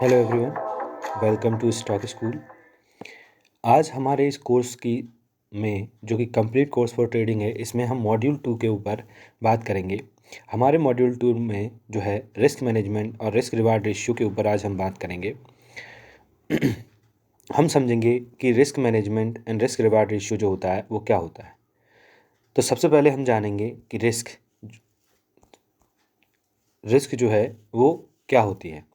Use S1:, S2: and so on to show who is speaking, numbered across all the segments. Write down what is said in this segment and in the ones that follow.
S1: Hello everyone, welcome to stock school. आज हमारे इस कोर्स की में जो कि कंप्लीट कोर्स फॉर ट्रेडिंग है, इसमें हम मॉड्यूल 2 के ऊपर बात करेंगे। हमारे मॉड्यूल 2 में जो है रिस्क मैनेजमेंट और रिस्क रिवार्ड रेशियो के ऊपर आज हम बात करेंगे। हम समझेंगे कि risk management and risk reward ratio जो होता है वो क्या होता है। तो सबसे पहले हम जानेंगे कि रिस्क जो है वो क्या होती है।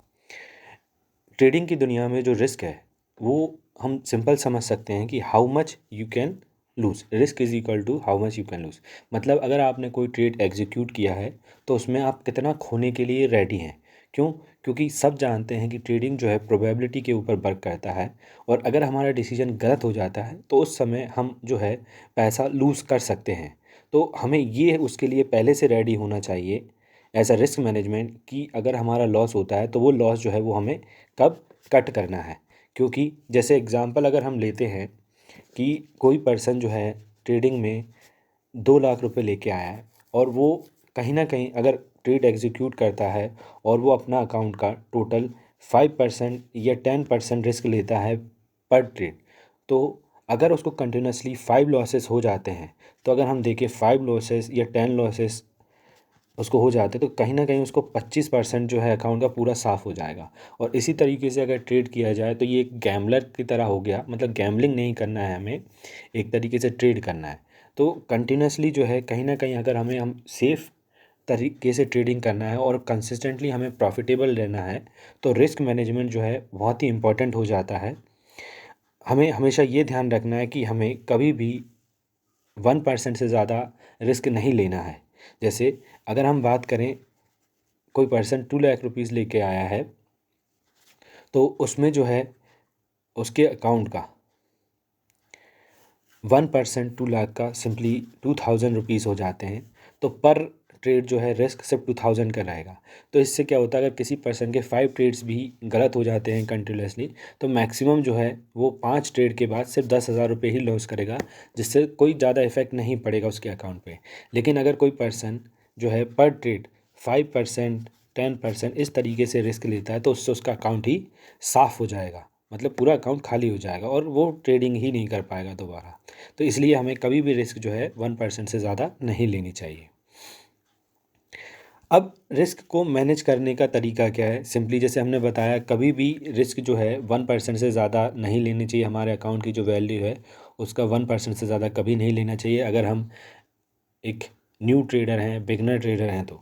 S1: ट्रेडिंग की दुनिया में जो रिस्क है वो हम सिंपल समझ सकते हैं कि how much you can lose. Risk is equal to how much you can lose. मतलब अगर आपने कोई ट्रेड एग्जीक्यूट किया है तो उसमें आप कितना खोने के लिए रेडी हैं। क्यों? क्योंकि सब जानते हैं कि ट्रेडिंग जो है प्रोबेबिलिटी के ऊपर वर्क करता है, और अगर हमारा डिसीजन गलत हो जाता है तो उस समय हम जो है पैसा लूज़ कर सकते हैं। तो हमें ये उसके लिए पहले से रेडी होना चाहिए एज अ रिस्क मैनेजमेंट कि अगर हमारा लॉस होता है तो वो लॉस जो है वो हमें कब कट करना है। क्योंकि जैसे एग्ज़ाम्पल अगर हम लेते हैं कि कोई पर्सन जो है ट्रेडिंग में 2 लाख रुपए लेके आया है, और वो कहीं ना कहीं अगर ट्रेड एग्जीक्यूट करता है और वो अपना अकाउंट का टोटल 5% या 10% रिस्क लेता है पर ट्रेड, तो अगर उसको कंटिन्यूसली 5 लॉसेस हो जाते हैं, तो अगर हम देखें 5 लॉसेस या 10 लॉसेस उसको हो जाते तो कहीं ना कहीं उसको 25% जो है अकाउंट का पूरा साफ़ हो जाएगा। और इसी तरीके से अगर ट्रेड किया जाए तो ये एक गैम्बलर की तरह हो गया। मतलब गैम्बलिंग नहीं करना है, हमें एक तरीके से ट्रेड करना है। तो कंटिन्यूसली जो है कहीं ना कहीं अगर हम सेफ़ तरीके से ट्रेडिंग करना है और कंसिस्टेंटली हमें प्रॉफिटेबल रहना है, तो रिस्क मैनेजमेंट जो है बहुत ही इम्पोर्टेंट हो जाता है। हमें हमेशा ये ध्यान रखना है कि हमें कभी भी 1% से ज़्यादा रिस्क नहीं लेना है। जैसे अगर हम बात करें, कोई पर्सन 2 लाख रुपीज़ लेके आया है, तो उसमें जो है उसके अकाउंट का 1% 2 लाख का सिंपली 2,000 रुपीज़ हो जाते हैं। तो पर ट्रेड जो है रिस्क सिर्फ 2,000 का रहेगा। तो इससे क्या होता है, अगर किसी पर्सन के 5 ट्रेड्स भी गलत हो जाते हैं कंटिन्यूसली, तो मैक्सिमम जो है वो 5 ट्रेड के बाद सिर्फ 10,000 रुपये ही लॉस करेगा, जिससे कोई ज़्यादा इफेक्ट नहीं पड़ेगा उसके अकाउंट पे। लेकिन अगर कोई पर्सन जो है पर ट्रेड 5%, 10% इस तरीके से रिस्क लेता है, तो उससे उसका अकाउंट ही साफ़ हो जाएगा। मतलब पूरा अकाउंट खाली हो जाएगा और वो ट्रेडिंग ही नहीं कर पाएगा दोबारा। तो इसलिए हमें कभी भी रिस्क जो है 1% से ज़्यादा नहीं लेनी चाहिए। अब रिस्क को मैनेज करने का तरीका क्या है? सिंपली जैसे हमने बताया, कभी भी रिस्क जो है 1% से ज़्यादा नहीं लेनी चाहिए। हमारे अकाउंट की जो वैल्यू है उसका 1% से ज़्यादा कभी नहीं लेना चाहिए अगर हम एक न्यू ट्रेडर हैं, बिगनर ट्रेडर हैं। तो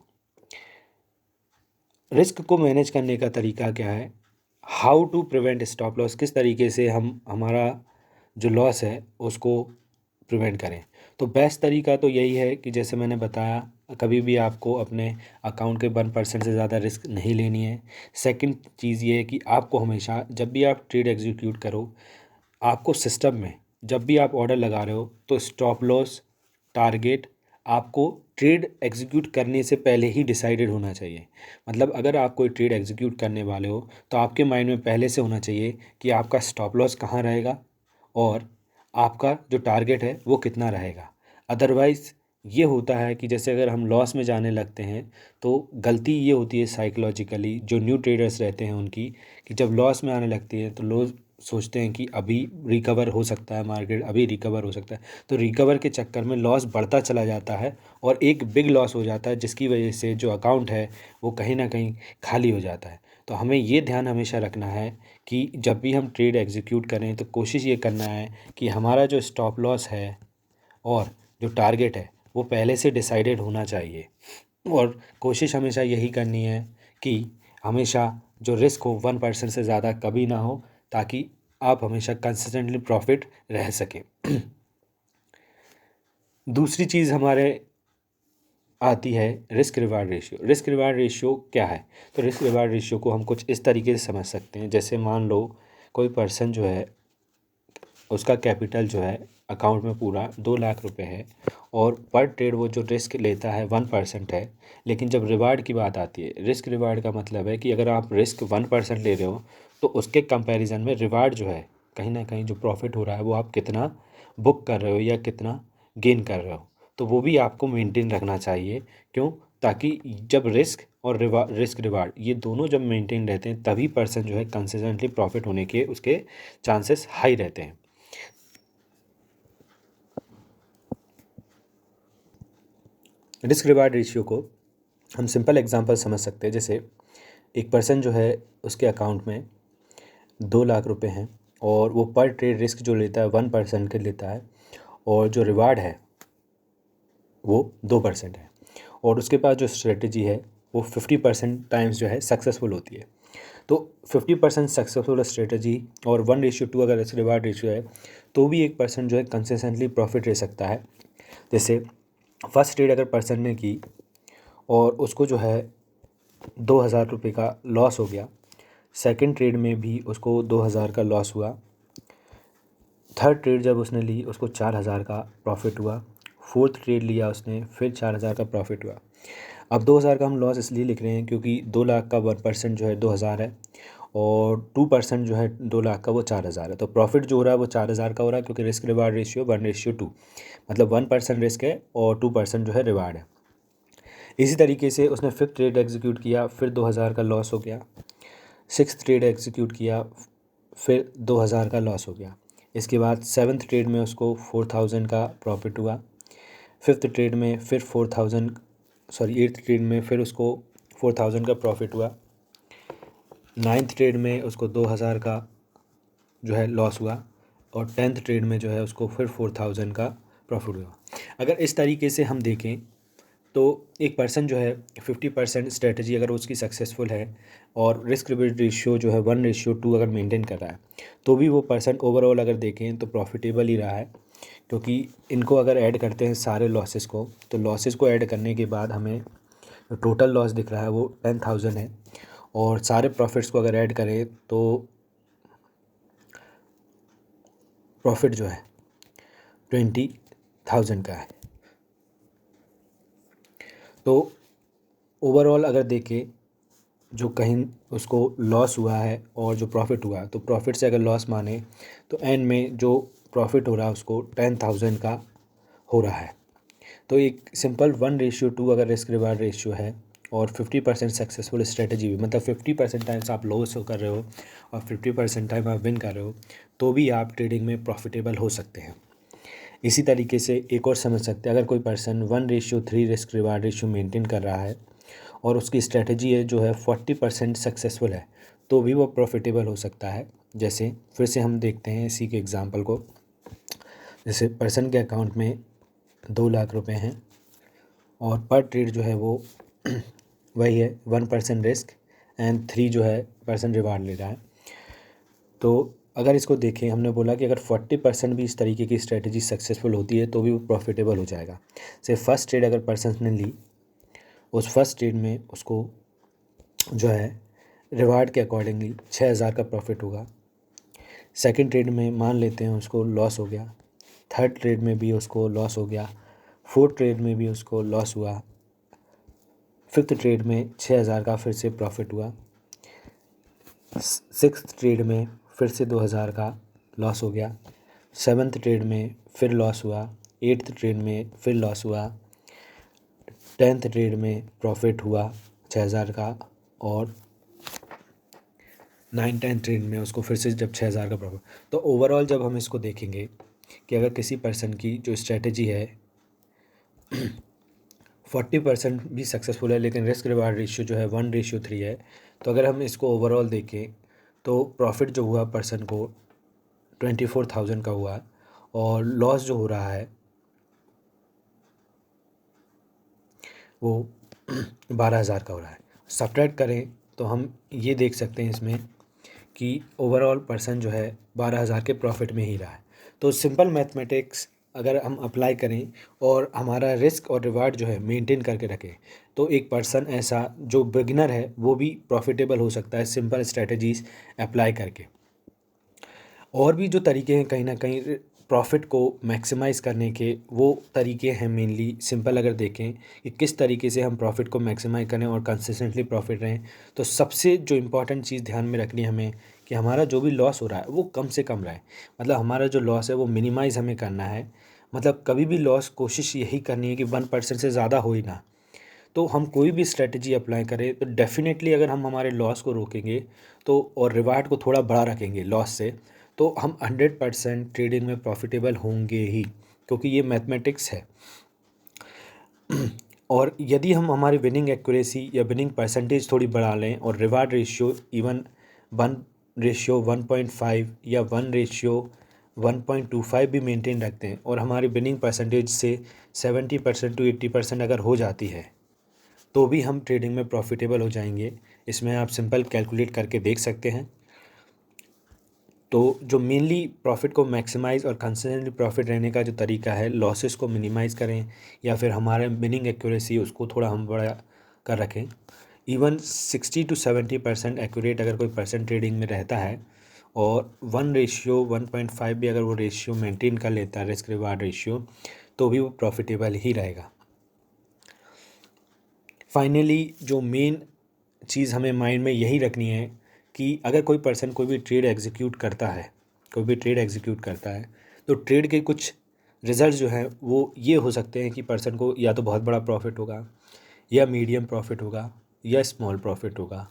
S1: रिस्क को मैनेज करने का तरीका क्या है? How to prevent stop loss. किस तरीके से हम हमारा जो लॉस है उसको प्रिवेंट करें। तो बेस्ट तरीका तो यही है कि जैसे मैंने बताया, कभी भी आपको अपने अकाउंट के 1% से ज़्यादा रिस्क नहीं लेनी है। सेकंड चीज़ ये है कि आपको हमेशा जब भी आप ट्रेड एग्जीक्यूट करो, आपको सिस्टम में जब भी आप ऑर्डर लगा रहे हो तो स्टॉप लॉस, टारगेट आपको ट्रेड एग्जीक्यूट करने से पहले ही डिसाइडेड होना चाहिए। मतलब अगर आप कोई ट्रेड एग्जीक्यूट करने वाले हो तो आपके माइंड में पहले से होना चाहिए कि आपका स्टॉप लॉस कहाँ रहेगा और आपका जो टारगेट है वो कितना रहेगा। अदरवाइज़ ये होता है कि जैसे अगर हम लॉस में जाने लगते हैं तो गलती ये होती है साइकोलॉजिकली जो न्यू ट्रेडर्स रहते हैं उनकी, कि जब लॉस में आने लगती है तो लोग सोचते हैं कि अभी रिकवर हो सकता है मार्केट, अभी रिकवर हो सकता है। तो रिकवर के चक्कर में लॉस बढ़ता चला जाता है और एक बिग लॉस हो जाता है, जिसकी वजह से जो अकाउंट है वो कहीं ना कहीं खाली हो जाता है। तो हमें ये ध्यान हमेशा रखना है कि जब भी हम ट्रेड एग्जीक्यूट करें तो कोशिश ये करना है कि हमारा जो स्टॉप लॉस है और जो टारगेट है वो पहले से डिसाइडेड होना चाहिए। और कोशिश हमेशा यही करनी है कि हमेशा जो रिस्क हो 1% से ज़्यादा कभी ना हो, ताकि आप हमेशा कंसिस्टेंटली प्रॉफिट रह सकें। दूसरी चीज़ हमारे आती है risk reward ratio. Risk reward ratio क्या है? तो रिस्क रिवार्ड रेशियो को हम कुछ इस तरीके से समझ सकते हैं। जैसे मान लो कोई पर्सन जो है उसका कैपिटल जो है अकाउंट में पूरा 2 लाख रुपए है, और पर ट्रेड वो जो रिस्क लेता है 1% है। लेकिन जब रिवार्ड की बात आती है, रिस्क रिवार्ड का मतलब है कि अगर आप रिस्क 1% ले रहे हो तो उसके कंपैरिजन में रिवार्ड जो है कहीं ना कहीं जो प्रॉफिट हो रहा है वो आप कितना बुक कर रहे हो या कितना गेन कर रहे हो, तो वो भी आपको मेंटेन रखना चाहिए। क्यों? ताकि जब रिस्क और रिस्क रिवार्ड ये दोनों जब मेंटेन रहते हैं तभी पर्सन जो है कंसिस्टेंटली प्रॉफिट होने के उसके चांसेस हाई रहते हैं। रिस्क रिवार्ड रेशियो को हम सिंपल एग्जांपल समझ सकते हैं। जैसे एक पर्सन जो है उसके अकाउंट में 2 लाख रुपए हैं और वो पर ट्रेड रिस्क जो लेता है 1% के लेता है और जो रिवार्ड है वो 2% है और उसके पास जो स्ट्रेटजी है वो 50% टाइम्स जो है सक्सेसफुल होती है। तो 50% सक्सेसफुल स्ट्रेटजी और 1:2 अगर रिस्क रिवार्ड रेशियो है तो भी एक पर्सन जो है कंसिस्टेंटली प्रॉफिट ले सकता है। जैसे फर्स्ट ट्रेड अगर पर्सन ने की और उसको जो है 2,000 रुपये का लॉस हो गया, सेकंड ट्रेड में भी उसको 2,000 का लॉस हुआ, थर्ड ट्रेड जब उसने ली उसको 4,000 का प्रॉफिट हुआ, फोर्थ ट्रेड लिया उसने फिर 4,000 का प्रॉफिट हुआ। अब 2,000 का हम लॉस इसलिए लिख रहे हैं क्योंकि 2 लाख का 1% जो है 2,000 है और 2% जो है 2 लाख का वो 4,000 है। तो प्रॉफिट जो हो रहा है वो 4,000 का हो रहा है क्योंकि रिस्क रिवार्ड रेशियो 1:2, मतलब 1% रिस्क है और 2% जो है रिवार्ड है। इसी तरीके से उसने फिफ्थ ट्रेड एग्जीक्यूट किया फिर 2,000 का लॉस हो गया, सिक्स्थ ट्रेड एग्जीक्यूट किया फिर 2,000 का लॉस हो गया। इसके बाद सेवन्थ ट्रेड में उसको 4,000 का प्रॉफिट हुआ, फिफ्थ ट्रेड में फिर 8th ट्रेड में फिर उसको 4,000 का प्रॉफिट हुआ, नाइन्थ ट्रेड में उसको 2,000 का जो है लॉस हुआ और 10th ट्रेड में जो है उसको फिर 4,000 का प्रॉफिट हुआ। अगर इस तरीके से हम देखें तो एक पर्सन जो है 50% स्ट्रेटजी अगर उसकी सक्सेसफुल है और रिस्क रिवॉर्ड रेशियो जो है 1:2 अगर मेंटेन कर रहा है तो भी वो पर्सन ओवरऑल अगर देखें तो प्रॉफिटेबल ही रहा है। क्योंकि इनको अगर ऐड करते हैं सारे लॉसेस को तो लॉसेस को ऐड करने के बाद हमें टोटल लॉस दिख रहा है वो 10,000 है और सारे प्रॉफिट्स को अगर ऐड करें तो प्रॉफिट जो है 20,000 का है। तो ओवरऑल अगर देखें जो कहीं उसको लॉस हुआ है और जो प्रॉफिट हुआ तो प्रॉफिट से अगर लॉस माने तो एंड में जो प्रॉफिट हो रहा है उसको 10,000 का हो रहा है। तो एक सिंपल 1:2 अगर रिस्क रिवार्ड रेशियो है और 50% सक्सेसफुल स्ट्रेटजी भी, मतलब 50% टाइम्स आप लॉस कर रहे हो और 50% टाइम आप विन कर रहे हो तो भी आप ट्रेडिंग में प्रॉफिटेबल हो सकते हैं। इसी तरीके से एक और समझ सकते हैं, अगर कोई person 1:3 risk reward ratio maintain कर रहा है और उसकी स्ट्रेटजी है जो है 40% सक्सेसफुल है तो भी वो प्रॉफिटेबल हो सकता है। जैसे फिर से हम देखते हैं इसी के एग्जांपल को। जैसे पर्सन के अकाउंट में 2 लाख रुपए हैं और पर ट्रेड जो है वो वही है 1% रिस्क एंड 3 जो है पर्सन रिवार्ड ले रहा है। तो अगर इसको देखें, हमने बोला कि अगर 40% भी इस तरीके की स्ट्रेटजी सक्सेसफुल होती है तो भी वो प्रॉफिटेबल हो जाएगा। से फर्स्ट ट्रेड अगर पर्सन ने ली, उस फर्स्ट ट्रेड में उसको जो है रिवार्ड के अकॉर्डिंगली 6,000 का प्रॉफिट होगा। सेकंड ट्रेड में मान लेते हैं उसको लॉस हो गया, थर्ड ट्रेड में भी उसको लॉस हो गया, फोर्थ ट्रेड में भी उसको लॉस हुआ, फिफ्थ ट्रेड में 6,000 का फिर से प्रॉफिट हुआ, सिक्स्थ ट्रेड में फिर से 2,000 का लॉस हो गया, सेवन्थ ट्रेड में फिर लॉस हुआ, एट्थ ट्रेड में फिर लॉस हुआ, 10th ट्रेड में प्रॉफिट हुआ 6,000 का और 9-10 ट्रेड में उसको फिर से जब 6,000 का प्रॉफिट। तो ओवरऑल जब हम इसको देखेंगे कि अगर किसी पर्सन की जो स्ट्रेटजी है 40% भी सक्सेसफुल है लेकिन रिस्क रिवार्ड रेशियो जो है 1:3 है, तो अगर हम इसको ओवरऑल देखें तो प्रॉफिट जो हुआ पर्सन को 24,000 का हुआ और लॉस जो हो रहा है वो 12,000 का हो रहा है। सब्ट्रैक्ट करें तो हम ये देख सकते हैं इसमें कि ओवरऑल पर्सन जो है 12,000 के प्रॉफिट में ही रहा है। तो सिंपल मैथमेटिक्स अगर हम अप्लाई करें और हमारा रिस्क और रिवार्ड जो है मेंटेन करके रखें तो एक पर्सन ऐसा जो बिगिनर है वो भी प्रॉफिटेबल हो सकता है सिंपल स्ट्रेटजीज अप्लाई करके। और भी जो तरीके हैं कहीं ना कहीं प्रॉफिट को मैक्सिमाइज़ करने के, वो तरीके हैं मेनली सिंपल अगर देखें कि किस तरीके से हम प्रॉफिट को मैक्सिमाइज करें और कंसिस्टेंटली प्रॉफिट रहें। तो सबसे जो इम्पोर्टेंट चीज़ ध्यान में रखनी है हमें कि हमारा जो भी लॉस हो रहा है वो कम से कम रहे, मतलब हमारा जो लॉस है वो मिनिमाइज़ हमें करना है। मतलब कभी भी लॉस कोशिश यही करनी है कि 1% से ज़्यादा हो ही ना। तो हम कोई भी स्ट्रेटजी अप्लाई करें तो डेफिनेटली अगर हम हमारे लॉस को रोकेंगे तो और रिवार्ड को थोड़ा बड़ा रखेंगे लॉस से, तो हम 100% ट्रेडिंग में प्रॉफिटेबल होंगे ही, क्योंकि ये मैथमेटिक्स है। और यदि हम हमारी विनिंग एक्यूरेसी या विनिंग परसेंटेज थोड़ी बढ़ा लें और रिवार्ड रेशियो इवन 1:1.5 या 1:1.25 भी मेंटेन रखते हैं और हमारी विनिंग परसेंटेज से 70% to 80% अगर हो जाती है, तो भी हम ट्रेडिंग में प्रॉफिटेबल हो जाएंगे। इसमें आप सिंपल कैलकुलेट करके देख सकते हैं। तो जो मेनली प्रॉफिट को मैक्सिमाइज़ और कंसिस्टेंटली प्रॉफिट रहने का जो तरीका है, लॉसेस को मिनिमाइज़ करें या फिर हमारे विनिंग एक्यूरेसी उसको थोड़ा हम बड़ा कर रखें। इवन 60 to 70% एक्यूरेट अगर कोई पर्सन ट्रेडिंग में रहता है और 1:1.5 भी अगर वो रेशियो मेंटेन कर लेता है, रिस्क रिवार्ड रेशियो, तो भी वो प्रॉफिटेबल ही रहेगा। फाइनली जो मेन चीज़ हमें माइंड में यही रखनी है कि अगर कोई पर्सन कोई भी ट्रेड एग्जीक्यूट करता है, तो ट्रेड के कुछ रिजल्ट जो हैं वो ये हो सकते हैं कि पर्सन को या तो बहुत बड़ा प्रॉफिट होगा, या मीडियम प्रॉफिट होगा, या स्मॉल प्रॉफिट होगा,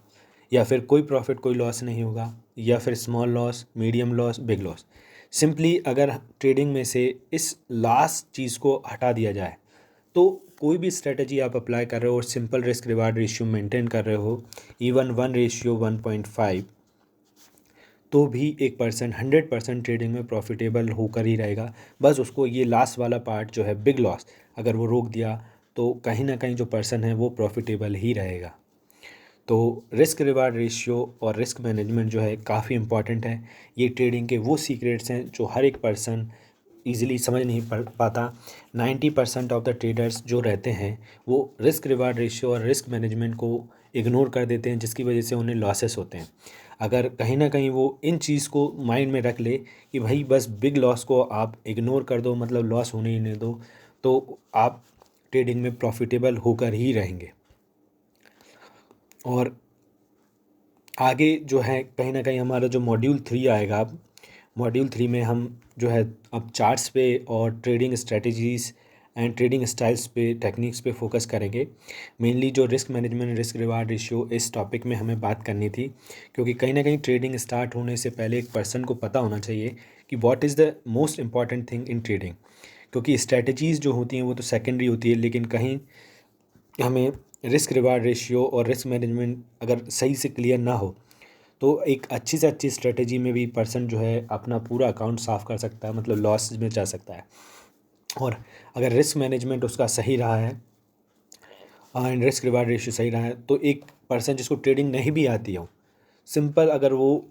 S1: या फिर कोई प्रॉफिट कोई लॉस नहीं होगा, या फिर small loss, medium loss, big loss. Simply अगर ट्रेडिंग में से इस लास्ट चीज़ को हटा दिया जाए, तो कोई भी स्ट्रेटजी आप अप्लाई कर रहे हो और simple risk reward ratio maintain कर रहे हो, इवन 1:1.5, तो भी एक पर्सन 100% ट्रेडिंग में प्रॉफिटेबल होकर ही रहेगा। बस उसको ये लास्ट वाला पार्ट जो है बिग लॉस, अगर वो रोक दिया तो कहीं ना कहीं जो पर्सन है वो प्रॉफिटेबल ही रहेगा। तो रिस्क रिवार्ड रेशियो और रिस्क मैनेजमेंट जो है काफ़ी इंपॉर्टेंट है। ये ट्रेडिंग के वो सीक्रेट्स हैं जो हर एक पर्सन ईज़िली समझ नहीं पाता। 90% ऑफ द ट्रेडर्स जो रहते हैं वो रिस्क रिवार्ड रेशियो और रिस्क मैनेजमेंट को इग्नोर कर देते हैं, जिसकी वजह से उन्हें लॉसेस होते हैं। अगर कहीं ना कहीं वो इन चीज़ को माइंड में रख ले कि भाई बस बिग लॉस को आप इग्नोर कर दो, मतलब लॉस होने ही नहीं दो, तो आप ट्रेडिंग में प्रॉफिटेबल होकर ही रहेंगे। और आगे जो है कहीं ना कहीं हमारा जो मॉड्यूल 3 आएगा, अब मॉड्यूल 3 में हम जो है अब चार्ट्स पे और trading strategies and trading styles पे, टेक्निक्स पे फोकस करेंगे। मेनली जो risk management, risk reward ratio, इस टॉपिक में हमें बात करनी थी, क्योंकि कहीं ना कहीं ट्रेडिंग स्टार्ट होने से पहले एक पर्सन को पता होना चाहिए कि what is the most important thing in trading. क्योंकि स्ट्रेटजीज़ जो होती हैं वो तो सेकेंडरी होती है, लेकिन कहीं हमें रिस्क रिवार्ड रेशियो और रिस्क मैनेजमेंट अगर सही से क्लियर ना हो, तो एक अच्छी से अच्छी स्ट्रेटजी में भी पर्सन जो है अपना पूरा अकाउंट साफ़ कर सकता है, मतलब लॉस में जा सकता है। और अगर रिस्क मैनेजमेंट उसका सही रहा है एंड रिस्क रिवार्ड रेशियो सही रहा है, तो एक पर्सन जिसको ट्रेडिंग नहीं भी आती हो, सिंपल अगर वो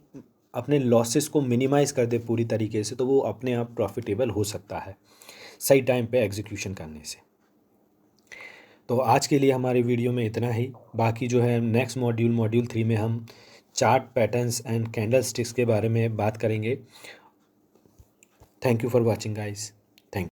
S1: अपने लॉसेस को मिनिमाइज़ कर दे पूरी तरीके से, तो वो अपने आप प्रॉफिटेबल हो सकता है सही टाइम पे एग्जीक्यूशन करने से। तो आज के लिए हमारी वीडियो में इतना ही। बाकी जो है नेक्स्ट मॉड्यूल 3 में हम chart patterns and candle sticks के बारे में बात करेंगे। Thank you for watching guys. Thank